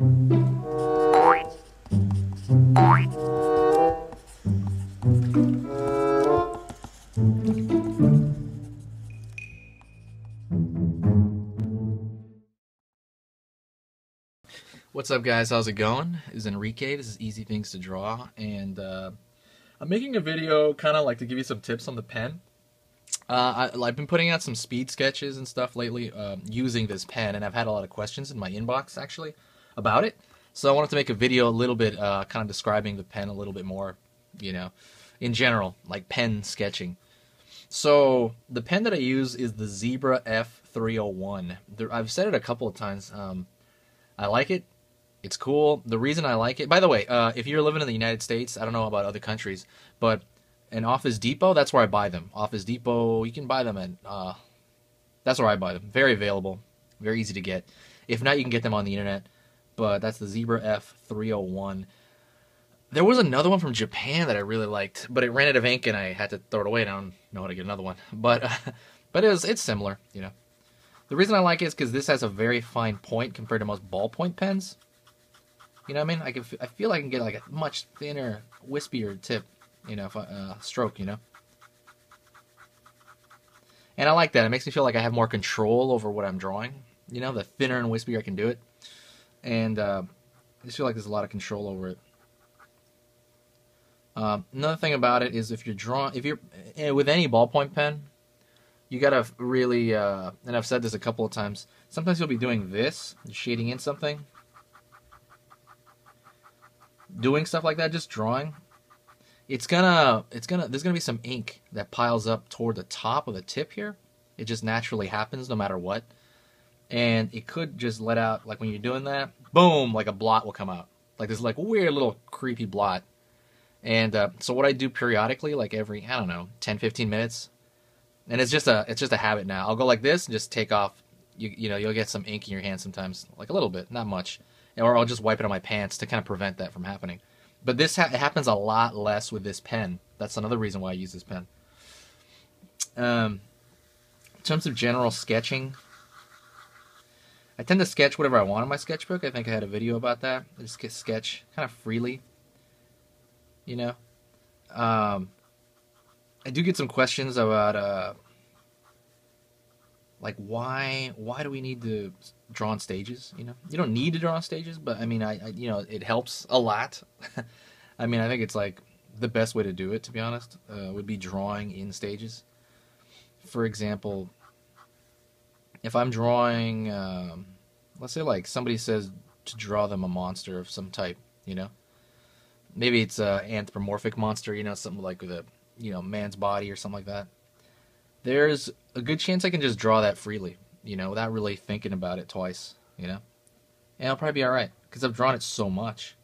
What's up, guys? How's it going? This is Enrique. This is Easy Things to Draw, and I'm making a video kind of like to give you some tips on the pen. I've been putting out some speed sketches and stuff lately using this pen, and I've had a lot of questions in my inbox actually about it. So I wanted to make a video a little bit kind of describing the pen a little bit more, you know, in general, like pen sketching. So the pen that I use is the Zebra F301. I've said it a couple of times. I like it. It's cool. The reason I like it, by the way, if you're living in the United States, I don't know about other countries, but in Office Depot, that's where I buy them. Office Depot, you can buy them at, that's where I buy them. Very available, very easy to get. If not, you can get them on the internet, but that's the Zebra F301. There was another one from Japan that I really liked, but it ran out of ink and I had to throw it away, and I don't know how to get another one. But, it's similar, you know. The reason I like it is because this has a very fine point compared to most ballpoint pens. You know what I mean? I feel I can get like a much thinner, wispier tip, you know, stroke, you know? And I like that. It makes me feel like I have more control over what I'm drawing. You know, the thinner and wispier I can do it. And I just feel like there's a lot of control over it. Another thing about it is if you're with any ballpoint pen, you gotta really, and I've said this a couple of times, sometimes you'll be doing this, shading in something, doing stuff like that, just drawing. There's gonna be some ink that piles up toward the top of the tip here. It just naturally happens no matter what. And it could just let out, like when you're doing that, boom, like a blot will come out. Like this like weird little creepy blot. And so what I do periodically, like every, I don't know, 10, 15 minutes, and it's just a habit now. I'll go like this and just take off. You know, you'll get some ink in your hand sometimes, like a little bit, not much. Or I'll just wipe it on my pants to kind of prevent that from happening. But this it happens a lot less with this pen. That's another reason why I use this pen. In terms of general sketching, I tend to sketch whatever I want in my sketchbook. I think I had a video about that. I just sketch kind of freely, you know. I do get some questions about like why do we need to draw on stages? You know, you don't need to draw on stages, but I mean, I you know, it helps a lot. I mean, I think it's like the best way to do it, to be honest, would be drawing in stages. For example, if I'm drawing, let's say like somebody says to draw them a monster of some type, you know, maybe it's a anthropomorphic monster, you know, something like with a, you know, man's body or something like that. There's a good chance I can just draw that freely, you know, without really thinking about it twice, you know? And I'll probably be alright, because I've drawn it so much.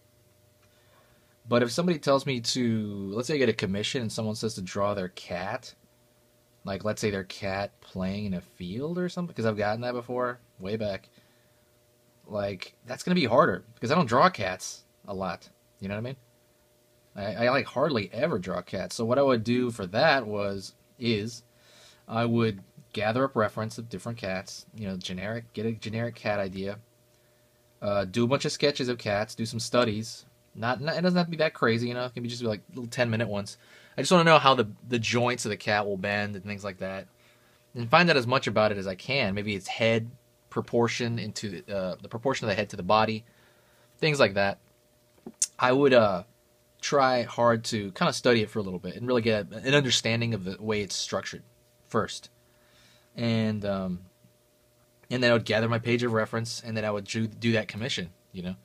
But if somebody tells me to, let's say I get a commission and someone says to draw their cat, like let's say their cat playing in a field or something, because I've gotten that before, way back, like, that's going to be harder, because I don't draw cats a lot, you know what I mean? I like hardly ever draw cats, so what I would do for that is I would gather up reference of different cats, you know, get a generic cat idea, do a bunch of sketches of cats, do some studies. Not it doesn't have to be that crazy, you know. It can be just like little 10-minute ones. I just want to know how the joints of the cat will bend and things like that, and find out as much about it as I can. Maybe its head proportion into the proportion of the head to the body, things like that. I would try hard to kind of study it for a little bit and really get an understanding of the way it's structured first, and then I would gather my page of reference, and then I would do that commission, you know,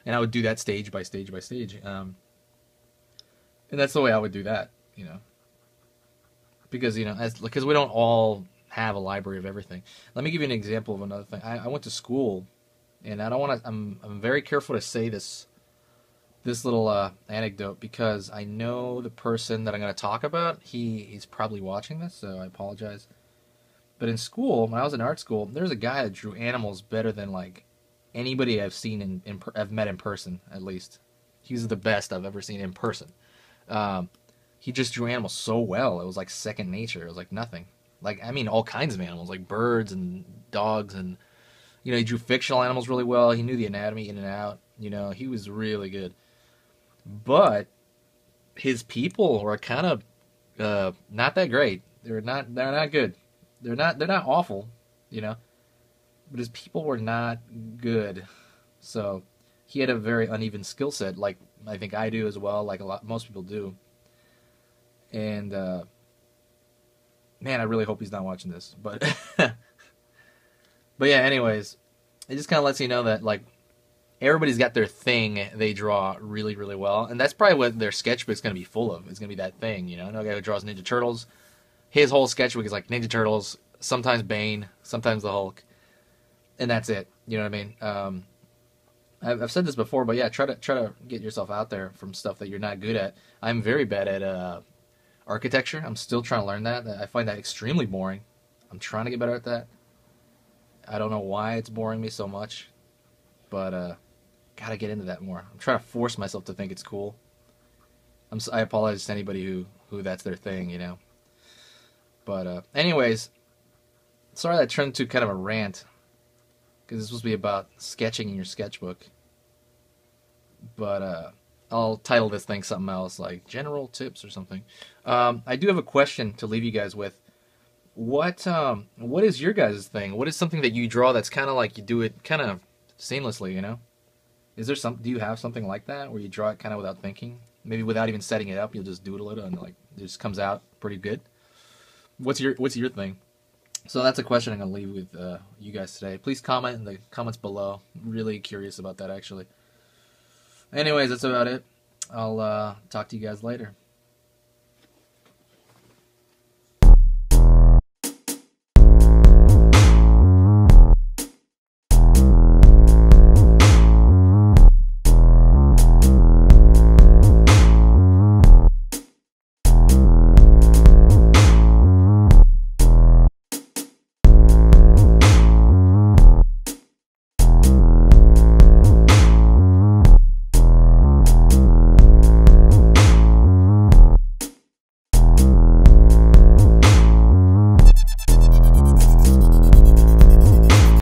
and I would do that stage by stage by stage, and that's the way I would do that, you know, because, you know, because we don't all have a library of everything. Let me give you an example of another thing. I went to school, and I don't want to. I'm very careful to say this little anecdote, because I know the person that I'm going to talk about. He's probably watching this, so I apologize. But in school, when I was in art school, there was a guy that drew animals better than like anybody I've seen I've met in person, at least. He's the best I've ever seen in person. He just drew animals so well. It was like second nature. It was like nothing. Like, I mean, all kinds of animals, like birds and dogs and, You know, he drew fictional animals really well. He knew the anatomy in and out. You know, he was really good. But his people were kind of not that great. They're not good. They're not awful, you know. But his people were not good. So he had a very uneven skill set, like I think I do as well, like most people do. And man, I really hope he's not watching this. But but yeah, anyways, it just kind of lets you know that like everybody's got their thing they draw really, really well, and that's probably what their sketchbook's going to be full of. It's going to be that thing, you know. No guy who draws Ninja Turtles, his whole sketchbook is like Ninja Turtles, sometimes Bane, sometimes the Hulk, and that's it. You know what I mean? I've said this before, but yeah, try to get yourself out there from stuff that you're not good at. I'm very bad at architecture. I'm still trying to learn that. I find that extremely boring. I'm trying to get better at that. I don't know why it's boring me so much, but gotta get into that more. I'm trying to force myself to think it's cool. I apologize to anybody who that's their thing, you know. But anyways, sorry that turned to kind of a rant because it's supposed to be about sketching in your sketchbook. But I'll title this thing something else, like general tips or something. I do have a question to leave you guys with. What is your guys' thing? What is something that you draw that's kind of like you do it kind of seamlessly, you know? Is there do you have something like that where you draw it kind of without thinking? Maybe without even setting it up, you'll just doodle it and like it just comes out pretty good. What's your thing? So that's a question I'm gonna leave with you guys today. Please comment in the comments below. I'm really curious about that actually. Anyways, that's about it. I'll talk to you guys later.